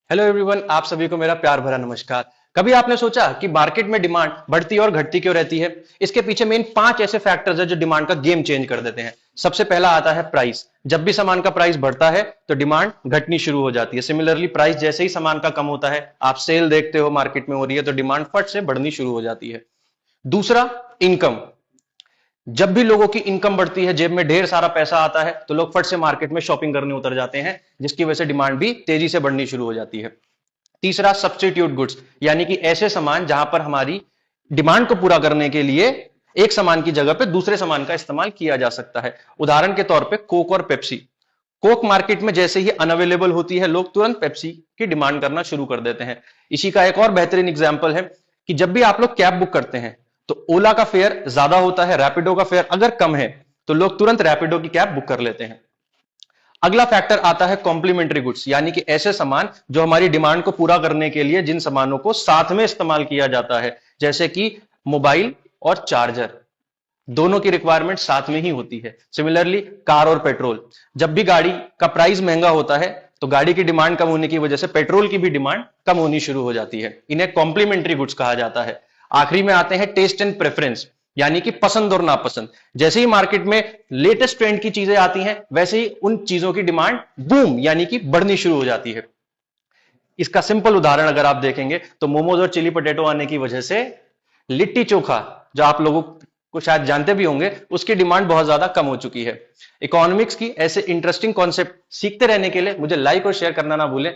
Hello everyone, आप सभी को मेरा प्यार भरा नमस्कार। कभी आपने सोचा कि मार्केट में डिमांड बढ़ती और घटती क्यों रहती है? इसके पीछे मेन 5 ऐसे फैक्टर्स हैं जो डिमांड का गेम चेंज कर देते हैं। सबसे पहला आता है प्राइस। जब भी सामान का प्राइस बढ़ता है तो डिमांड घटनी शुरू हो जाती है। सिमिलरली प्राइस जैसे ही सामान का कम होता है, आप सेल देखते हो मार्केट में हो रही है तो डिमांड फट से बढ़नी शुरू हो जाती है। दूसरा, इनकम। जब भी लोगों की इनकम बढ़ती है, जेब में ढेर सारा पैसा आता है, तो लोग फट से मार्केट में शॉपिंग करने उतर जाते हैं, जिसकी वजह से डिमांड भी तेजी से बढ़नी शुरू हो जाती है। तीसरा, सब्स्टिट्यूट गुड्स, यानी कि ऐसे सामान जहां पर हमारी डिमांड को पूरा करने के लिए एक सामान की जगह पे दूसरे सामान का इस्तेमाल किया जा सकता है। उदाहरण के तौर पे कोक और पेप्सी। कोक मार्केट में जैसे ही अनअवेलेबल होती है, लोग तुरंत पेप्सी की डिमांड करना शुरू कर देते हैं। इसी का एक और बेहतरीन एग्जाम्पल है कि जब भी आप लोग कैब बुक करते हैं तो ओला का फेयर ज्यादा होता है, रैपिडो का फेयर अगर कम है तो लोग तुरंत रैपिडो की कैब बुक कर लेते हैं। अगला फैक्टर आता है कॉम्प्लीमेंट्री गुड्स, यानी कि ऐसे सामान जो हमारी डिमांड को पूरा करने के लिए जिन सामानों को साथ में इस्तेमाल किया जाता है, जैसे कि मोबाइल और चार्जर, दोनों की रिक्वायरमेंट साथ में ही होती है। सिमिलरली कार और पेट्रोल, जब भी गाड़ी का प्राइस महंगा होता है तो गाड़ी की डिमांड कम होने की वजह से पेट्रोल की भी डिमांड कम होनी शुरू हो जाती है। इन्हें कॉम्प्लीमेंट्री गुड्स कहा जाता है। आखिरी में आते हैं टेस्ट एंड प्रेफरेंस, यानी कि पसंद और नापसंद। जैसे ही मार्केट में लेटेस्ट ट्रेंड की चीजें आती हैं, वैसे ही उन चीजों की डिमांड बूम यानी कि बढ़नी शुरू हो जाती है। इसका सिंपल उदाहरण अगर आप देखेंगे तो मोमोज और चिली पोटैटो आने की वजह से लिट्टी चोखा, जो आप लोगों को शायद जानते भी होंगे, उसकी डिमांड बहुत ज्यादा कम हो चुकी है। इकोनॉमिक्स की ऐसे इंटरेस्टिंग कॉन्सेप्ट सीखते रहने के लिए मुझे लाइक और शेयर करना ना भूलें।